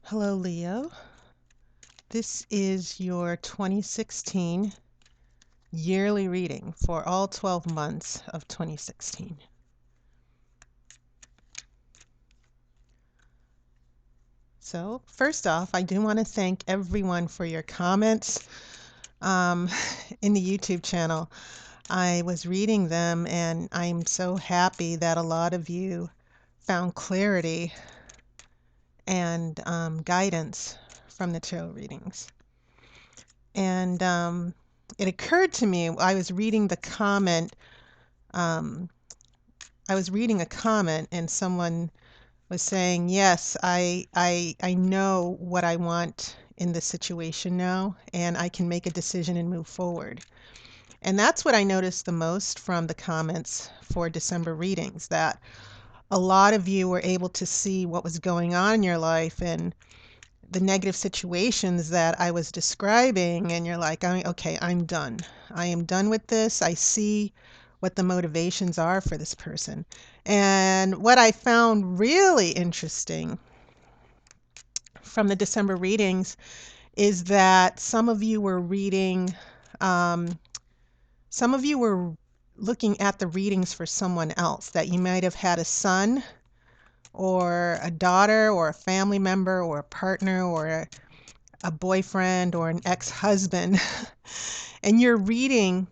Hello, Leo. This is your 2016 yearly reading for all 12 months of 2016. So, first off, I do want to thank everyone for your comments um, in the YouTube channel. I was reading them, and I'm so happy that a lot of you found clarity and guidance from the tarot readings. And it occurred to me, I was reading the comment. I was reading a comment, and someone was saying, "Yes, I know what I want in this situation now, and I can make a decision and move forward." And that's what I noticed the most from the comments for December readings, that a lot of you were able to see what was going on in your life and the negative situations that I was describing, and you're like, okay, I'm done. I am done with this. I see what the motivations are for this person. And what I found really interesting from the December readings is that some of you were reading, some of you were looking at the readings for someone else, that you might have had a son or a daughter or a family member or a partner or a boyfriend or an ex-husband, and you're reading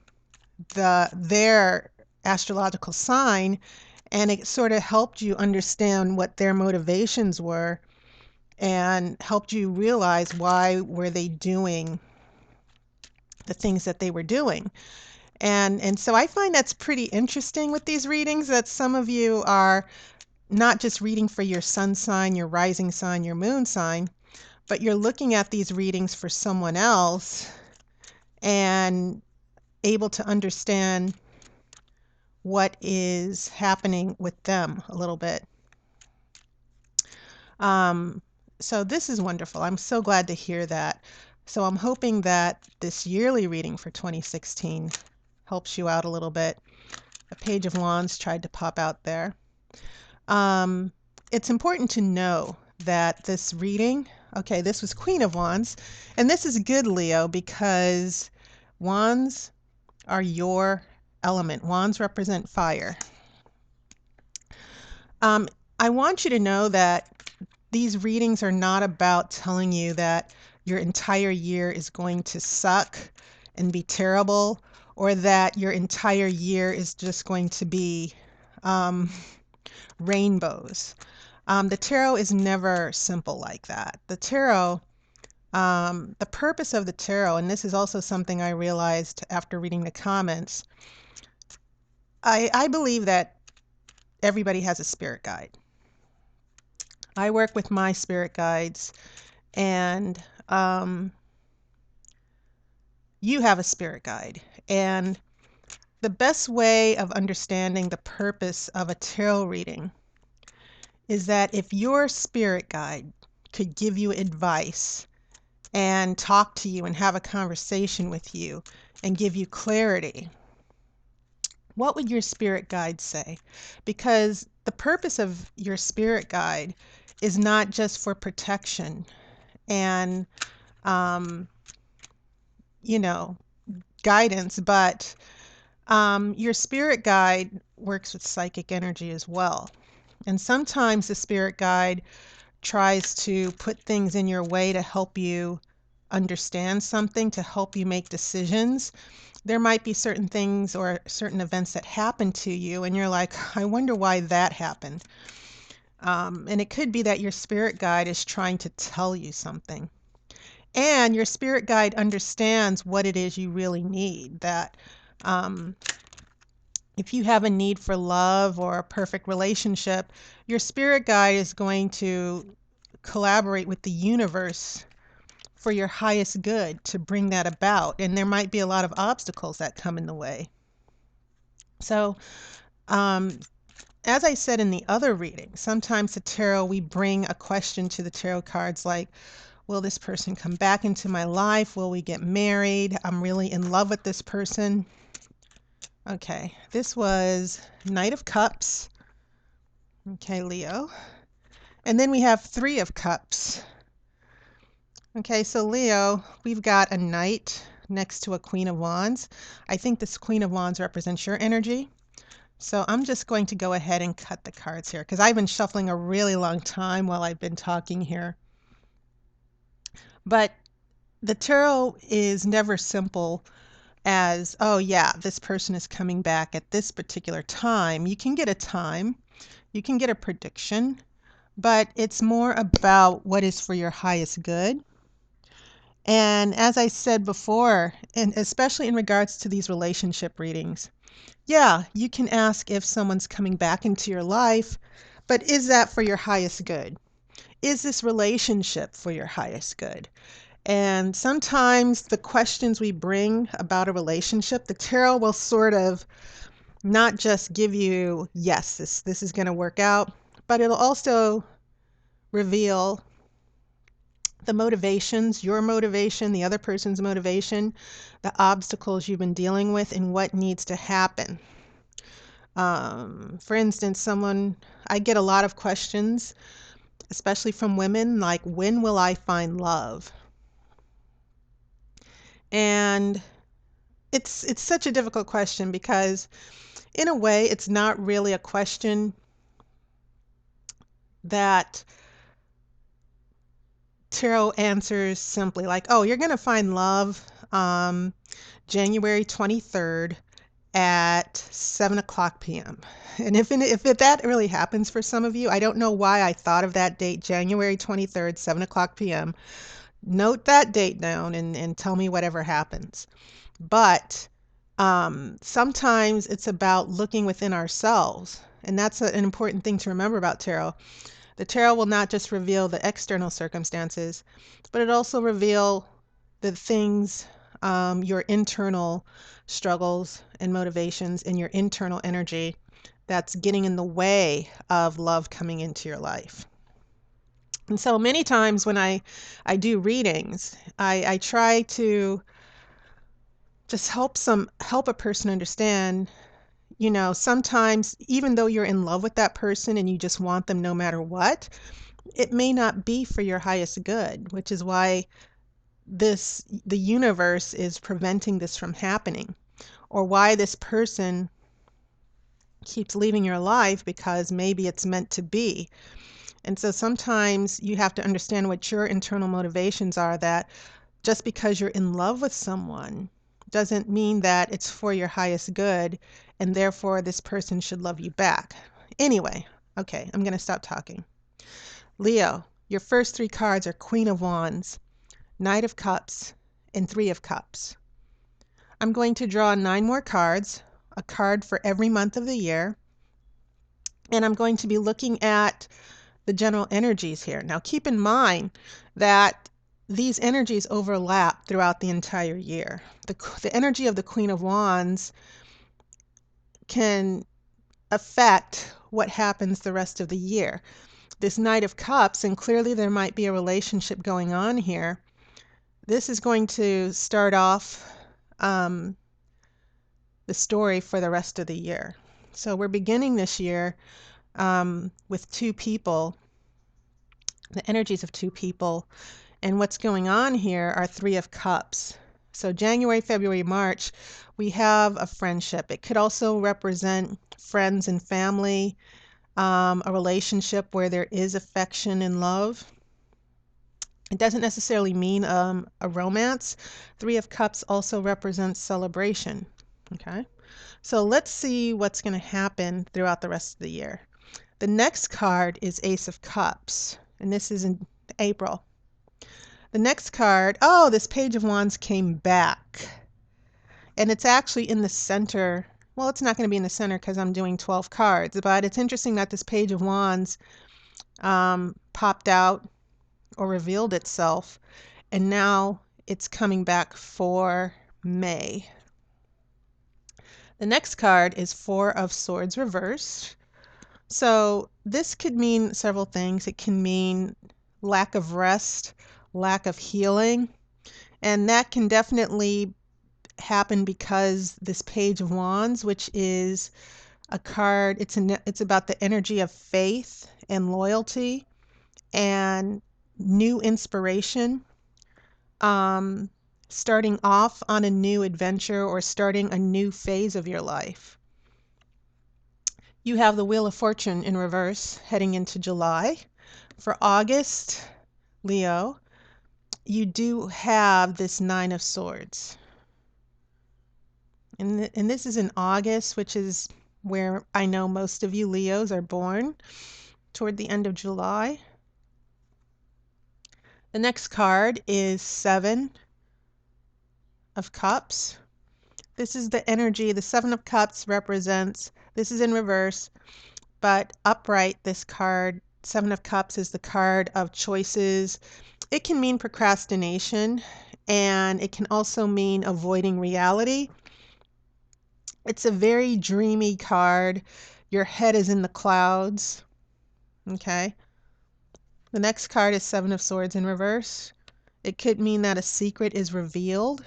their astrological sign, and it sort of helped you understand what their motivations were and helped you realize why were they doing the things that they were doing. And so I find that's pretty interesting with these readings, that some of you are not just reading for your sun sign, your rising sign, your moon sign, but you're looking at these readings for someone else and able to understand what is happening with them a little bit. So this is wonderful. I'm so glad to hear that. So I'm hoping that this yearly reading for 2016 helps you out a little bit. A Page of Wands tried to pop out there. It's important to know that this reading, okay, this was Queen of Wands, and this is good, Leo, because wands are your element. Wands represent fire. I want you to know that these readings are not about telling you that your entire year is going to suck and be terrible, or that your entire year is just going to be rainbows. The tarot is never simple like that. The tarot, the purpose of the tarot, and this is also something I realized after reading the comments, I believe that everybody has a spirit guide. I work with my spirit guides, and you have a spirit guide. And the best way of understanding the purpose of a tarot reading is that if your spirit guide could give you advice and talk to you and have a conversation with you and give you clarity, what would your spirit guide say? Because the purpose of your spirit guide is not just for protection and, you know, guidance, but your spirit guide works with psychic energy as well. And sometimes the spirit guide tries to put things in your way to help you understand something, to help you make decisions. There might be certain things or certain events that happen to you, and you're like, I wonder why that happened. And it could be that your spirit guide is trying to tell you something. And your spirit guide understands what it is you really need. That if you have a need for love or a perfect relationship, your spirit guide is going to collaborate with the universe for your highest good to bring that about. And there might be a lot of obstacles that come in the way. So, as I said in the other reading, sometimes the tarot, we bring a question to the tarot cards like, will this person come back into my life? Will we get married? I'm really in love with this person. Okay, this was Knight of Cups. Okay, Leo. And then we have Three of Cups. Okay, so Leo, we've got a Knight next to a Queen of Wands. I think this Queen of Wands represents your energy. So I'm just going to go ahead and cut the cards here because I've been shuffling a really long time while I've been talking here. But the tarot is never simple as, oh yeah, this person is coming back at this particular time. You can get a time, you can get a prediction, but it's more about what is for your highest good. And as I said before, and especially in regards to these relationship readings, yeah, you can ask if someone's coming back into your life, but is that for your highest good? Is this relationship for your highest good? And sometimes the questions we bring about a relationship, the tarot will sort of not just give you, yes, this is going to work out, but it'll also reveal the motivations, your motivation, the other person's motivation, the obstacles you've been dealing with, and what needs to happen. For instance, I get a lot of questions, especially from women, like, when will I find love? And it's such a difficult question because in a way it's not really a question that tarot answers simply, like, oh, you're going to find love January 23rd at 7:00 p.m. And if that really happens for some of you, I don't know why I thought of that date, January 23rd, 7:00 p.m. Note that date down and tell me whatever happens. But sometimes it's about looking within ourselves. And that's an important thing to remember about tarot. The tarot will not just reveal the external circumstances, but it also reveal the things, your internal struggles and motivations and your internal energy that's getting in the way of love coming into your life. And so many times when I do readings, I try to just help a person understand, sometimes even though you're in love with that person and you just want them no matter what, it may not be for your highest good, which is why the universe is preventing this from happening, or why this person keeps leaving your life, because maybe it's meant to be. And so sometimes you have to understand what your internal motivations are, that just because you're in love with someone doesn't mean that it's for your highest good, and therefore this person should love you back. Anyway, okay, I'm going to stop talking. Leo, your first three cards are Queen of Wands, Knight of Cups, and Three of Cups. I'm going to draw 9 more cards, a card for every month of the year, and I'm going to be looking at the general energies here. Now keep in mind that these energies overlap throughout the entire year. The energy of the Queen of Wands can affect what happens the rest of the year. This Knight of Cups, and clearly there might be a relationship going on here, this is going to start off the story for the rest of the year. So we're beginning this year with two people, the energies of two people, and what's going on here are Three of Cups. So January, February, March, we have a friendship. It could also represent friends and family, a relationship where there is affection and love. It doesn't necessarily mean a romance. Three of Cups also represents celebration. Okay, so let's see what's going to happen throughout the rest of the year. The next card is Ace of Cups, and this is in April. The next card, oh, this Page of Wands came back. And it's actually in the center. Well, it's not going to be in the center because I'm doing 12 cards, but it's interesting that this Page of Wands popped out or revealed itself, and now it's coming back for May. The next card is Four of Swords reversed. So this could mean several things. It can mean lack of rest, lack of healing, and that can definitely happen because this Page of Wands, which is a card, it's about the energy of faith and loyalty and new inspiration. um, starting off on a new adventure or starting a new phase of your life. You have the Wheel of Fortune in reverse heading into July. For August, Leo, you do have this Nine of Swords. And this is in August, which is where I know most of you Leos are born, toward the end of July. The next card is Seven of Cups. This is the energy. The Seven of Cups represents, this is in reverse, but upright, this card, Seven of Cups, is the card of choices. It can mean procrastination, and it can also mean avoiding reality. It's a very dreamy card. Your head is in the clouds. Okay. The next card is Seven of Swords in reverse. It could mean that a secret is revealed.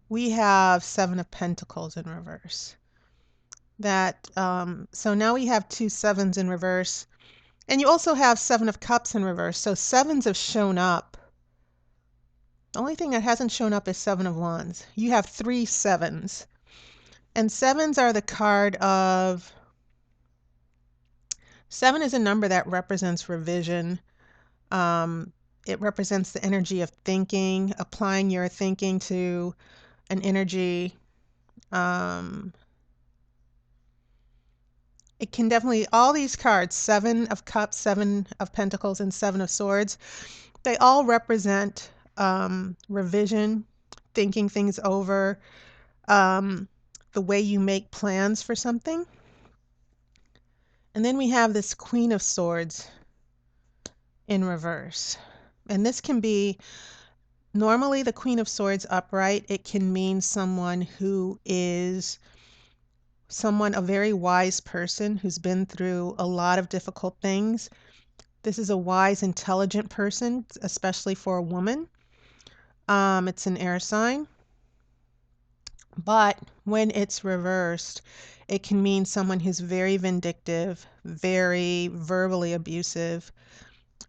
We have Seven of Pentacles in reverse. So now we have two sevens in reverse. And you also have Seven of Cups in reverse. So sevens have shown up. The only thing that hasn't shown up is Seven of Wands. You have three sevens. And sevens are the card of... Seven is a number that represents revision. It represents the energy of thinking, applying your thinking to an energy. It can definitely, all these cards, Seven of Cups, Seven of Pentacles, and Seven of Swords, they all represent revision, thinking things over, the way you make plans for something. And then we have this Queen of Swords in reverse. And this can be, normally the Queen of Swords upright, it can mean someone who is a very wise person who's been through a lot of difficult things. This is a wise, intelligent person, especially for a woman. It's an air sign. But when it's reversed, it can mean someone who's very vindictive, very verbally abusive.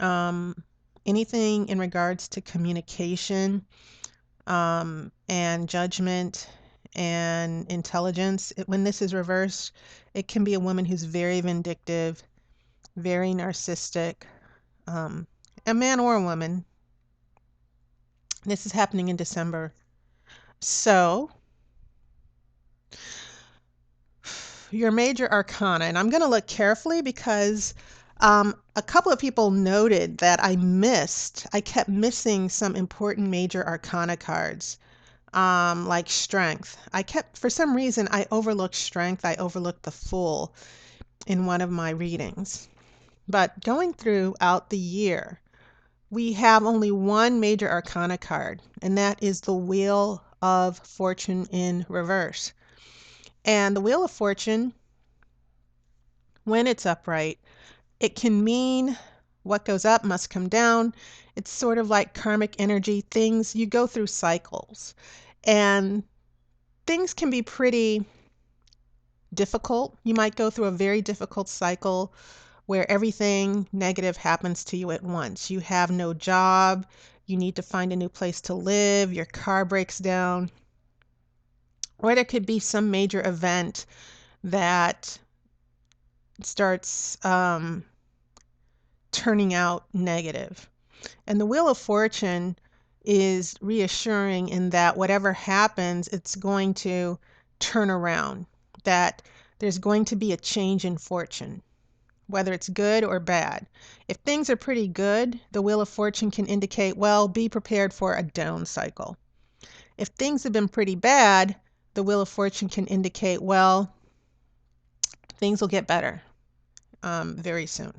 Anything in regards to communication, and judgment and intelligence. When this is reversed, it can be a woman who's very vindictive, very narcissistic, a man or a woman. This is happening in December. So, your major arcana, and I'm going to look carefully because a couple of people noted that I kept missing some important major arcana cards. Like strength. For some reason, I overlooked strength. I overlooked the Fool in one of my readings. But going throughout the year, we have only one major arcana card, and that is the Wheel of Fortune in reverse. And the Wheel of Fortune, when it's upright, it can mean what goes up must come down. It's sort of like karmic energy. Things, you go through cycles. And things can be pretty difficult. You might go through a very difficult cycle where everything negative happens to you at once. You have no job, you need to find a new place to live, your car breaks down, or there could be some major event that starts turning out negative. And the Wheel of Fortune is reassuring in that whatever happens, it's going to turn around, that there's going to be a change in fortune, whether it's good or bad. If things are pretty good, the Wheel of Fortune can indicate, well, be prepared for a down cycle. If things have been pretty bad, the Wheel of Fortune can indicate, well, things will get better very soon.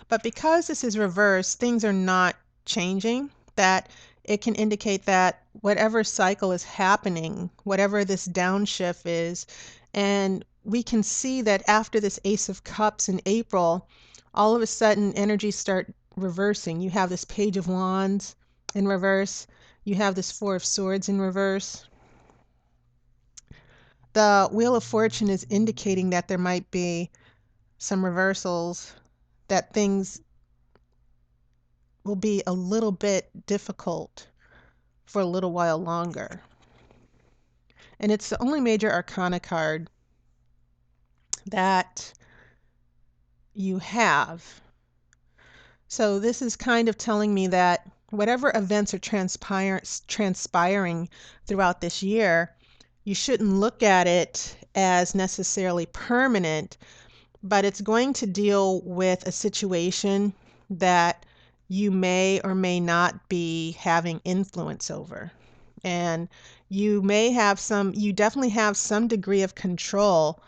But because this is reversed, things are not changing, that it can indicate that whatever cycle is happening, whatever this downshift is, and we can see that after this Ace of Cups in April, all of a sudden energies start reversing. You have this Page of Wands in reverse. You have this Four of Swords in reverse. The Wheel of Fortune is indicating that there might be some reversals that things will be a little bit difficult for a little while longer. And it's the only major arcana card that you have. So this is kind of telling me that whatever events are transpiring throughout this year, you shouldn't look at it as necessarily permanent, but it's going to deal with a situation that you may or may not be having influence over. And you definitely have some degree of control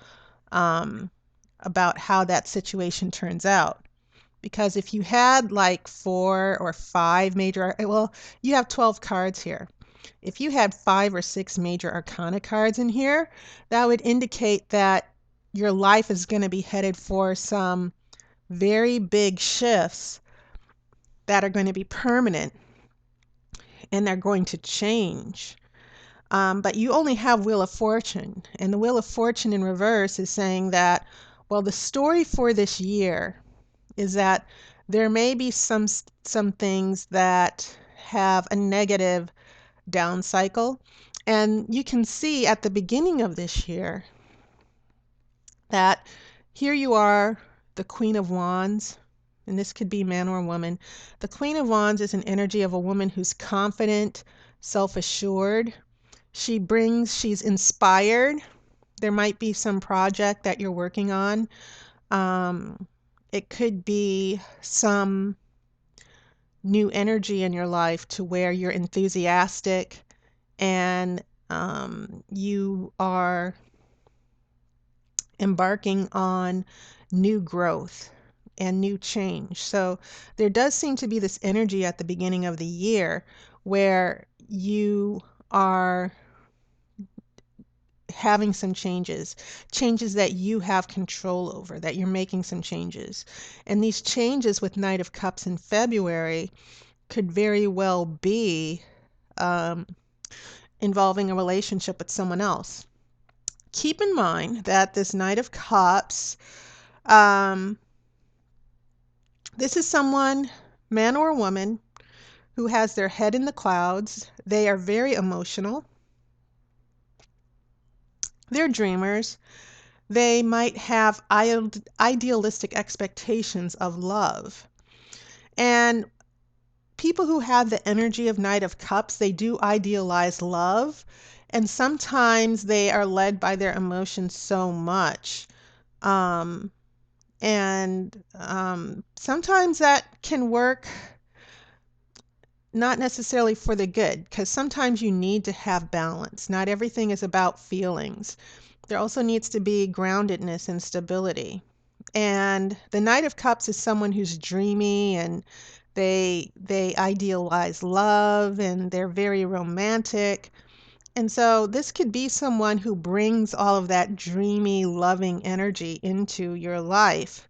about how that situation turns out. Because if you had like 4 or 5 major, well, you have 12 cards here. If you had 5 or 6 major arcana cards in here, that would indicate that your life is going to be headed for some very big shifts that are going to be permanent and they're going to change. But you only have Wheel of Fortune, and the Wheel of Fortune in reverse is saying that, well, the story for this year is that there may be some things that have a negative down cycle. And you can see at the beginning of this year that here you are, the Queen of Wands, and this could be man or woman. The Queen of Wands is an energy of a woman who's confident, self-assured. She's inspired. There might be some project that you're working on. It could be some new energy in your life to where you're enthusiastic and you are embarking on new growth and new change. So there does seem to be this energy at the beginning of the year where you are having some changes that you have control over, that you're making some changes. And these changes with Knight of Cups in February could very well be involving a relationship with someone else. Keep in mind that this Knight of Cups, this is someone, man or woman, who has their head in the clouds. They are very emotional. They're dreamers. They might have idealistic expectations of love. And people who have the energy of Knight of Cups, they do idealize love. And sometimes they are led by their emotions so much. Sometimes that can work not necessarily for the good, because sometimes you need to have balance. Not everything is about feelings. There also needs to be groundedness and stability. And the Knight of Cups is someone who's dreamy, and they idealize love, and they're very romantic. And so this could be someone who brings all of that dreamy, loving energy into your life.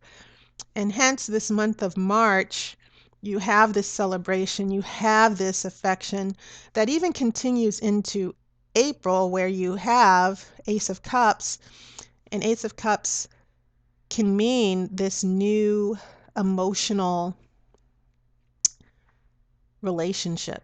And hence this month of March, you have this celebration, you have this affection that even continues into April, where you have Ace of Cups. And Ace of Cups can mean this new emotional relationship.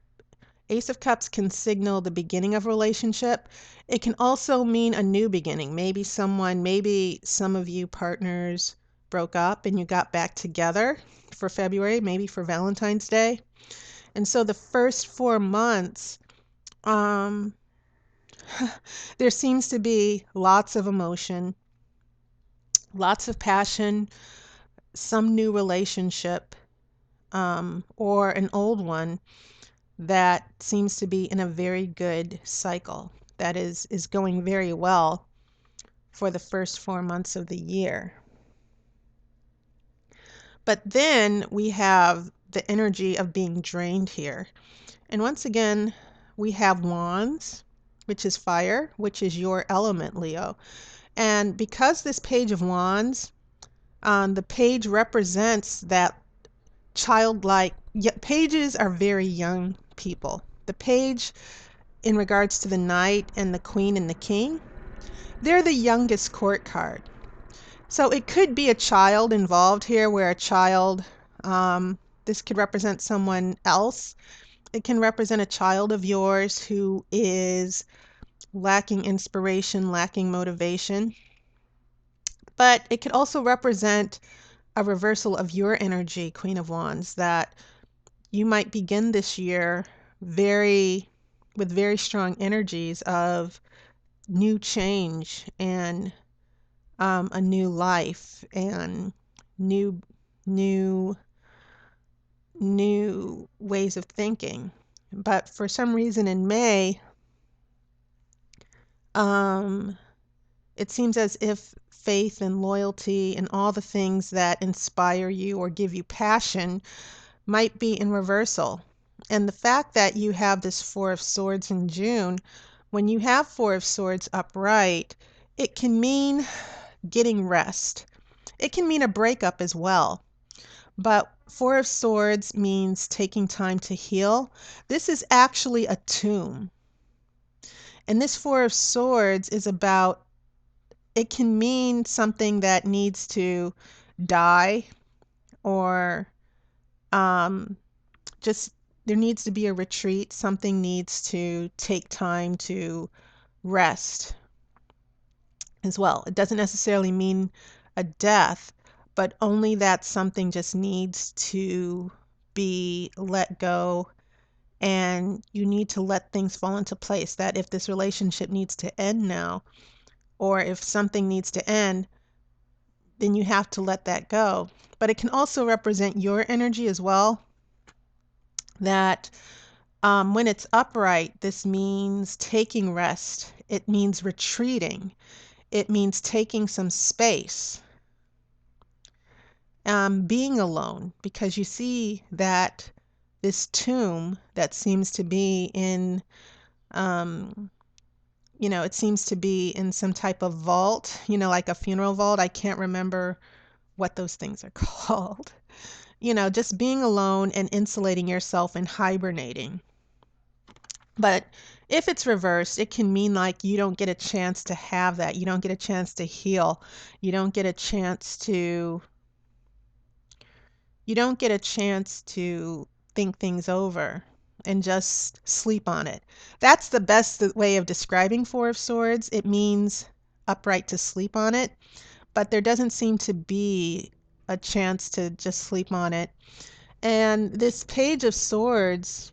Ace of Cups can signal the beginning of a relationship. It can also mean a new beginning. Maybe some of you partners broke up and you got back together for February, maybe for Valentine's Day. And so the first 4 months, there seems to be lots of emotion, lots of passion, some new relationship, or an old one that seems to be in a very good cycle, that is going very well for the first 4 months of the year. But then we have the energy of being drained here. And once again, we have Wands, which is fire, which is your element, Leo. And because this Page of Wands, the page represents that childlike, pages are very young people. The page, in regards to the Knight and the Queen and the King, they're the youngest court card. So it could be a child involved here, where a child, this could represent someone else. It can represent a child of yours who is lacking inspiration, lacking motivation. But it could also represent a reversal of your energy, Queen of Wands, that you might begin this year with very strong energies of new change and a new life and new new new ways of thinking. But for some reason in May, um, it seems as if faith and loyalty and all the things that inspire you or give you passion might be in reversal. And the fact that you have this Four of Swords in June, when you have Four of Swords upright, it can mean getting rest. It can mean a breakup as well. But Four of Swords means taking time to heal. This is actually a tomb. And this Four of Swords is about, it can mean something that needs to die, or um, just there needs to be a retreat. Something needs to take time to rest as well. It doesn't necessarily mean a death, but only that something just needs to be let go, and you need to let things fall into place. That if this relationship needs to end now, or if something needs to end, then you have to let that go. But it can also represent your energy as well, that when it's upright, this means taking rest. It means retreating. It means taking some space, being alone, because you see that this tomb that seems to be in, um, it seems to be in some type of vault, like a funeral vault. I can't remember what those things are called. Just being alone and insulating yourself and hibernating. But if it's reversed, it can mean like you don't get a chance to have that. You don't get a chance to heal. You don't get a chance to you don't get a chance to think things over and just sleep on it. That's the best way of describing Four of Swords. It means upright to sleep on it, but there doesn't seem to be a chance to just sleep on it. And this Page of Swords,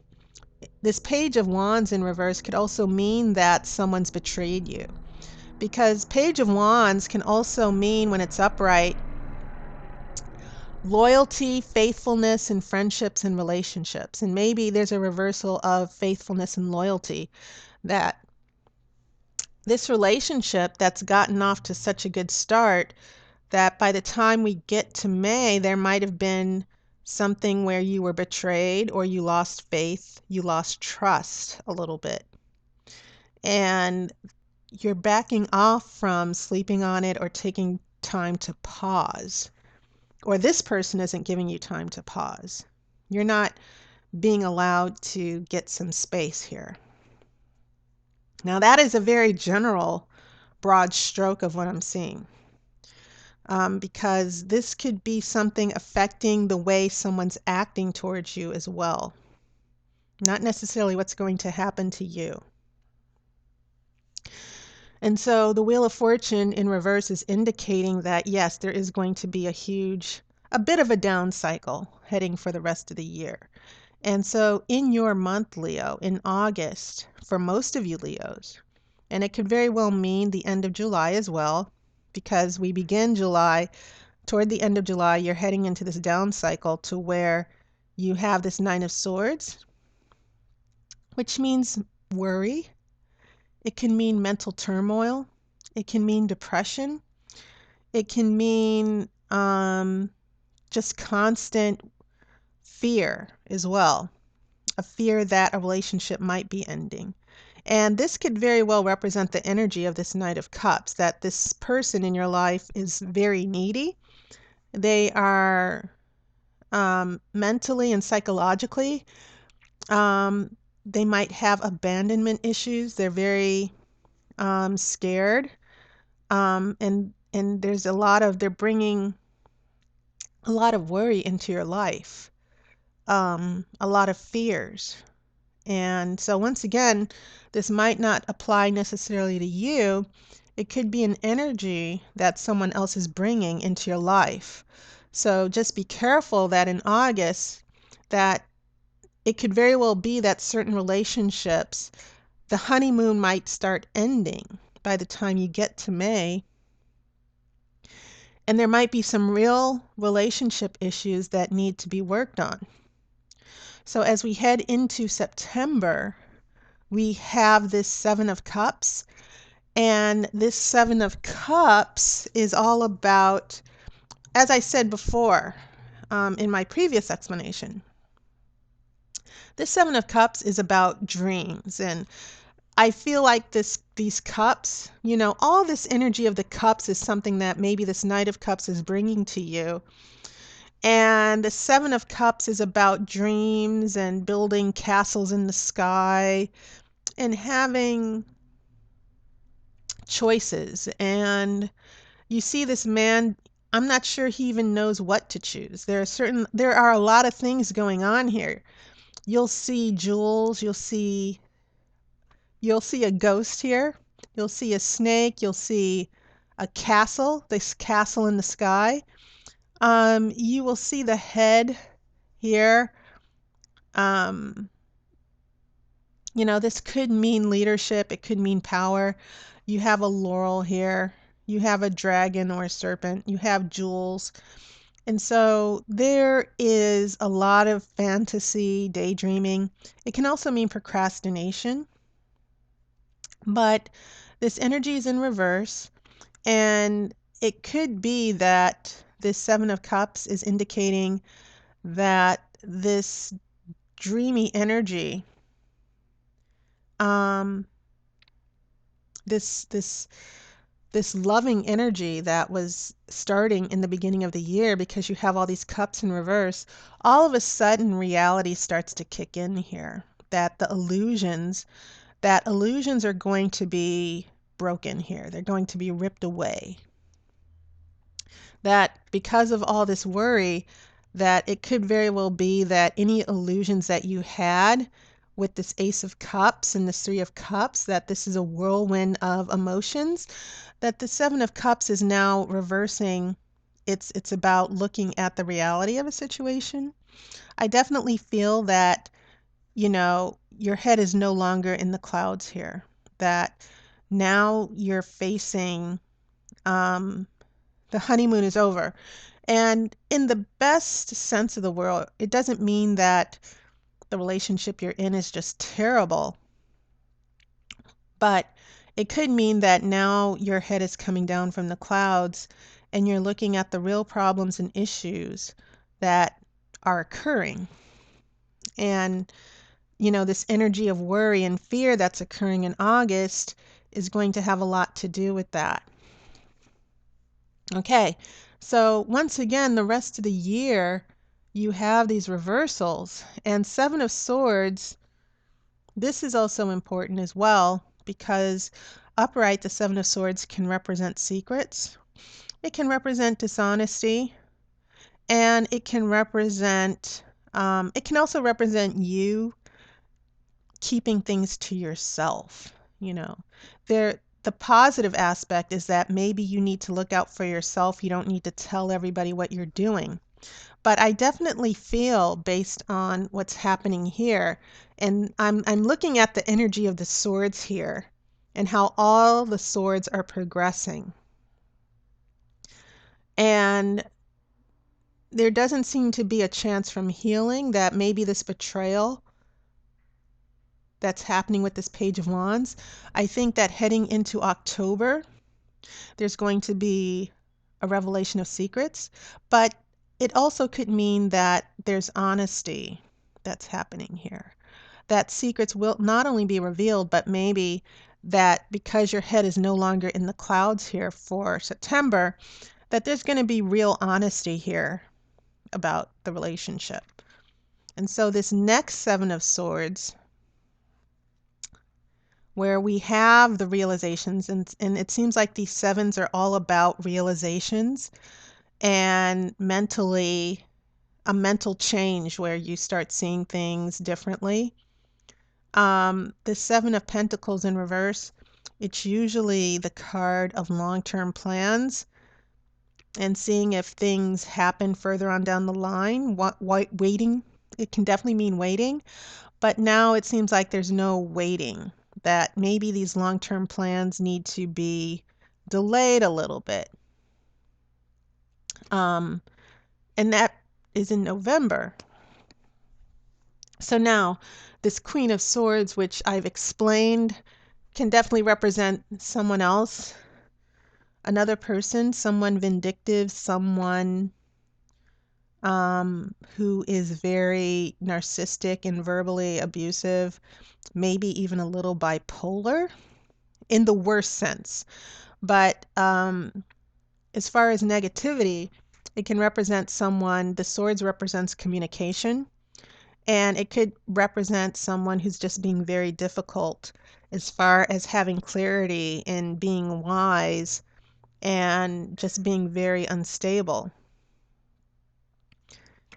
this Page of Wands in reverse could also mean that someone's betrayed you. Because Page of Wands can also mean, when it's upright, loyalty, faithfulness in friendships and relationships. And maybe there's a reversal of faithfulness and loyalty, that this relationship that's gotten off to such a good start, that by the time we get to May, there might have been something where you were betrayed, or you lost faith, you lost trust a little bit. And you're backing off from sleeping on it or taking time to pause. Or this person isn't giving you time to pause. You're not being allowed to get some space here. Now, that is a very general, broad stroke of what I'm seeing. Because this could be something affecting the way someone's acting towards you as well. Not necessarily what's going to happen to you. And so the Wheel of Fortune in reverse is indicating that, yes, there is going to be a bit of a down cycle heading for the rest of the year. And so in your month, Leo, in August, for most of you Leos, and it could very well mean the end of July as well, because we begin July, toward the end of July, you're heading into this down cycle to where you have this Nine of Swords, which means worry. It can mean mental turmoil. It can mean depression. It can mean just constant fear as well, a fear that a relationship might be ending. And this could very well represent the energy of this Knight of Cups, that this person in your life is very needy. They are mentally and psychologically, they might have abandonment issues. They're very scared, and and they're bringing a lot of worry into your life, a lot of fears. And so once again, this might not apply necessarily to you. It could be an energy that someone else is bringing into your life. So just be careful that in August, that it could very well be that certain relationships, the honeymoon might start ending by the time you get to May. And there might be some real relationship issues that need to be worked on. So as we head into September, we have this Seven of Cups. And this Seven of Cups is all about, as I said before in my previous explanation, this Seven of Cups is about dreams. And I feel like these cups, all this energy of the cups is something that maybe this Knight of Cups is bringing to you. And the Seven of Cups is about dreams and building castles in the sky and having choices. And you see this man, I'm not sure he even knows what to choose. There are a lot of things going on here. You'll see jewels, you'll see a ghost here, you'll see a snake, you'll see a castle, this castle in the sky. You will see the head here. This could mean leadership, it could mean power. You have a laurel here, you have a dragon or a serpent, you have jewels. And so there is a lot of fantasy, daydreaming. It can also mean procrastination, but this energy is in reverse, and it could be that this Seven of Cups is indicating that this dreamy energy, this loving energy that was starting in the beginning of the year, because you have all these cups in reverse, all of a sudden reality starts to kick in here. That illusions are going to be broken here. They're going to be ripped away. That because of all this worry, that it could very well be that any illusions that you had with this Ace of Cups and this Three of Cups, that this is a whirlwind of emotions, that the Seven of Cups is now reversing. It's about looking at the reality of a situation. I definitely feel that, your head is no longer in the clouds here, that now you're facing, the honeymoon is over. And in the best sense of the word, it doesn't mean that the relationship you're in is just terrible, but it could mean that now your head is coming down from the clouds and you're looking at the real problems and issues that are occurring. And, this energy of worry and fear that's occurring in August is going to have a lot to do with that. Okay, so once again, the rest of the year, you have these reversals. And Seven of Swords, this is also important as well, because upright, the Seven of Swords can represent secrets. It can represent dishonesty. And it can also represent you keeping things to yourself. The positive aspect is that maybe you need to look out for yourself. You don't need to tell everybody what you're doing. But I definitely feel, based on what's happening here, and I'm looking at the energy of the swords here and how all the swords are progressing. And there doesn't seem to be a chance from healing, that maybe this betrayal that's happening with this Page of Wands. I think that heading into October, there's going to be a revelation of secrets, but it also could mean that there's honesty that's happening here. That secrets will not only be revealed, but maybe that because your head is no longer in the clouds here for September, that there's going to be real honesty here about the relationship. And so this next Seven of Swords, where we have the realizations, and it seems like these sevens are all about realizations and mentally a mental change where you start seeing things differently. The Seven of Pentacles in reverse, it's usually the card of long-term plans and seeing if things happen further on down the line. Waiting, it can definitely mean waiting, but now it seems like there's no waiting, that maybe these long-term plans need to be delayed a little bit. And that is in November. So now, this Queen of Swords, which I've explained, can definitely represent someone else, another person, someone vindictive, someone who is very narcissistic and verbally abusive, maybe even a little bipolar in the worst sense. But as far as negativity, it can represent someone, the swords represents communication, and it could represent someone who's just being very difficult as far as having clarity and being wise and just being very unstable.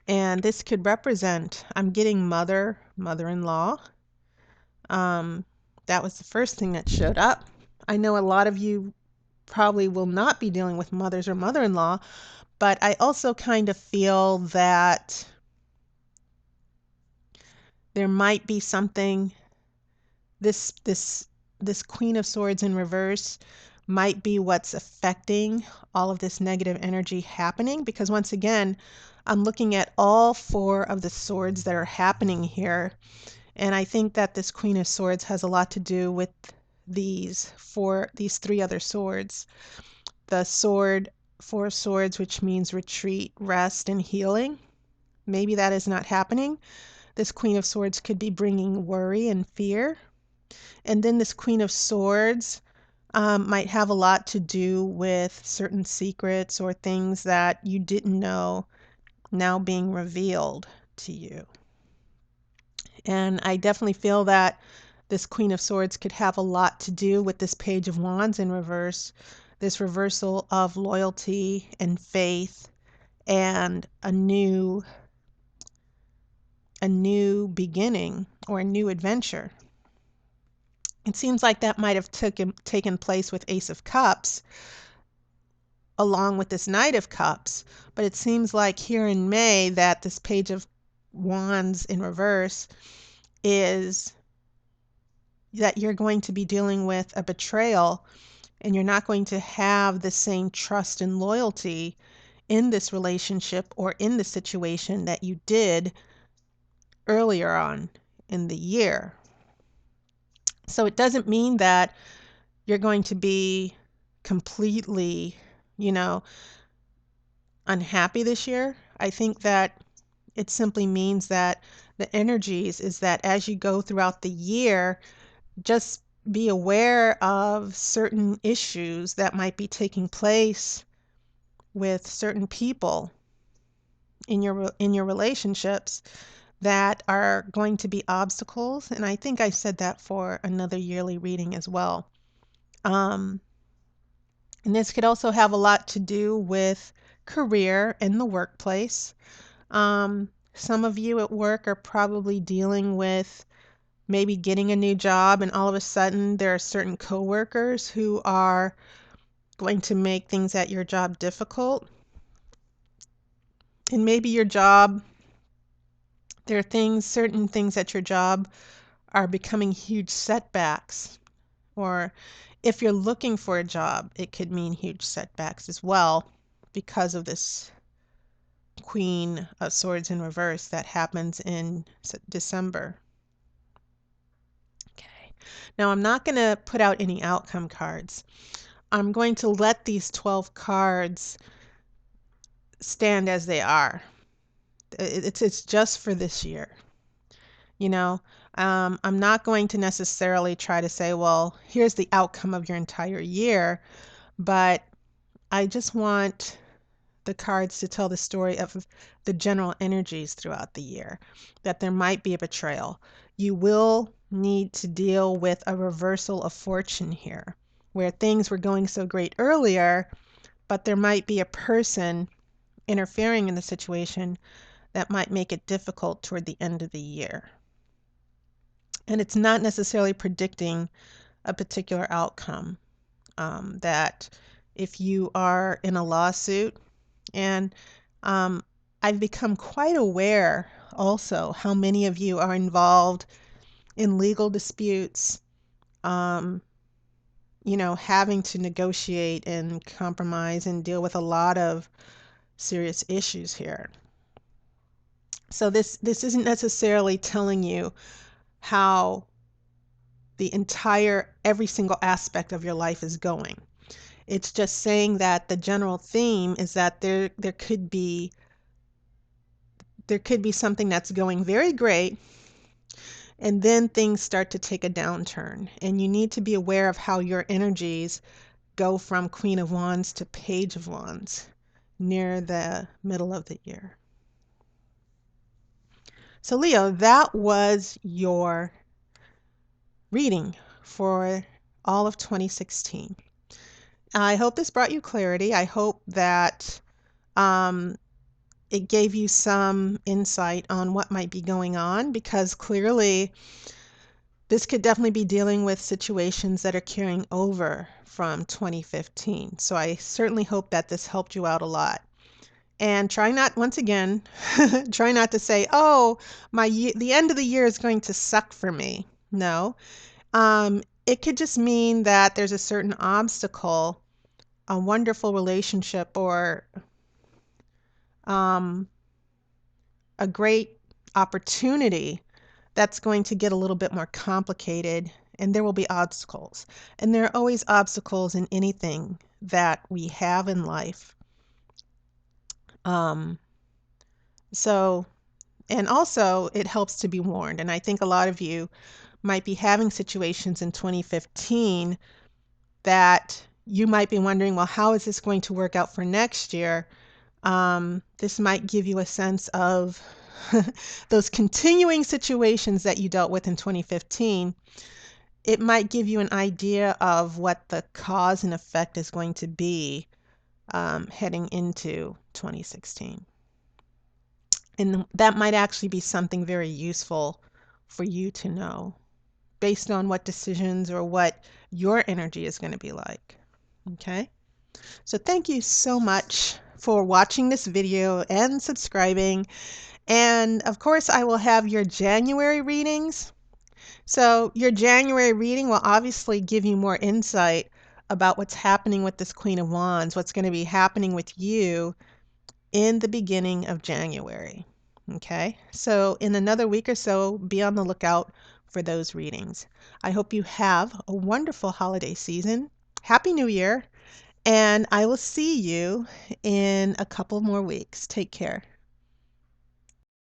And this could represent, I'm getting mother-in-law. That was the first thing that showed up. I know a lot of you probably will not be dealing with mothers or mother-in-law, but I also kind of feel that there might be something, this Queen of Swords in reverse might be what's affecting all of this negative energy happening, because once again, I'm looking at all four of the swords that are happening here, and I think that this Queen of Swords has a lot to do with these three other swords. The sword, Four of Swords, which means retreat, rest, and healing. Maybe that is not happening. This Queen of Swords could be bringing worry and fear. And then this Queen of Swords might have a lot to do with certain secrets or things that you didn't know now being revealed to you. And I definitely feel that this Queen of Swords could have a lot to do with this Page of Wands in reverse, this reversal of loyalty and faith and a new beginning or a new adventure. It seems like that might have taken place with Ace of Cups along with this Knight of Cups, but it seems like here in May that this Page of Wands in reverse is that you're going to be dealing with a betrayal, and you're not going to have the same trust and loyalty in this relationship or in the situation that you did earlier on in the year. So it doesn't mean that you're going to be completely, unhappy this year. I think that it simply means that the energies is that as you go throughout the year, just be aware of certain issues that might be taking place with certain people in your relationships that are going to be obstacles. And I think I said that for another yearly reading as well. And this could also have a lot to do with career in the workplace. Some of you at work are probably dealing with maybe getting a new job, and all of a sudden there are certain coworkers who are going to make things at your job difficult. And maybe your job, there are certain things at your job are becoming huge setbacks. Or if you're looking for a job, it could mean huge setbacks as well because of this Queen of Swords in reverse that happens in December. Okay. Now I'm not going to put out any outcome cards. I'm going to let these 12 cards stand as they are. It's just for this year. I'm not going to necessarily try to say, well, here's the outcome of your entire year, but I just want the cards to tell the story of the general energies throughout the year, that there might be a betrayal. you will need to deal with a reversal of fortune here, where things were going so great earlier, but there might be a person interfering in the situation that might make it difficult toward the end of the year. And it's not necessarily predicting a particular outcome. That if you are in a lawsuit, and I've become quite aware also how many of you are involved in legal disputes, having to negotiate and compromise and deal with a lot of serious issues here. So this isn't necessarily telling you how every single aspect of your life is going. It's just saying that the general theme is that there could be something that's going very great, and then things start to take a downturn, and you need to be aware of how your energies go from Queen of Wands to Page of Wands near the middle of the year. So Leo, that was your reading for all of 2016. I hope this brought you clarity. I hope that it gave you some insight on what might be going on, because clearly this could definitely be dealing with situations that are carrying over from 2015. So I certainly hope that this helped you out a lot. And try not, once again, try not to say, oh, the end of the year is going to suck for me. No. It could just mean that there's a certain obstacle, a wonderful relationship, or a great opportunity that's going to get a little bit more complicated, and there will be obstacles. And there are always obstacles in anything that we have in life. And also it helps to be warned. And I think a lot of you might be having situations in 2015 that you might be wondering, well, how is this going to work out for next year? This might give you a sense of those continuing situations that you dealt with in 2015. It might give you an idea of what the cause and effect is going to be heading into 2016. And that might actually be something very useful for you to know based on what decisions or what your energy is going to be like. Okay? So thank you so much for watching this video and subscribing. And of course, I will have your January readings. So your January reading will obviously give you more insight about what's happening with this Queen of Wands, what's going to be happening with you in the beginning of January. Okay, so in another week or so, be on the lookout for those readings. I hope you have a wonderful holiday season. Happy New Year, and I will see you in a couple more weeks. Take care.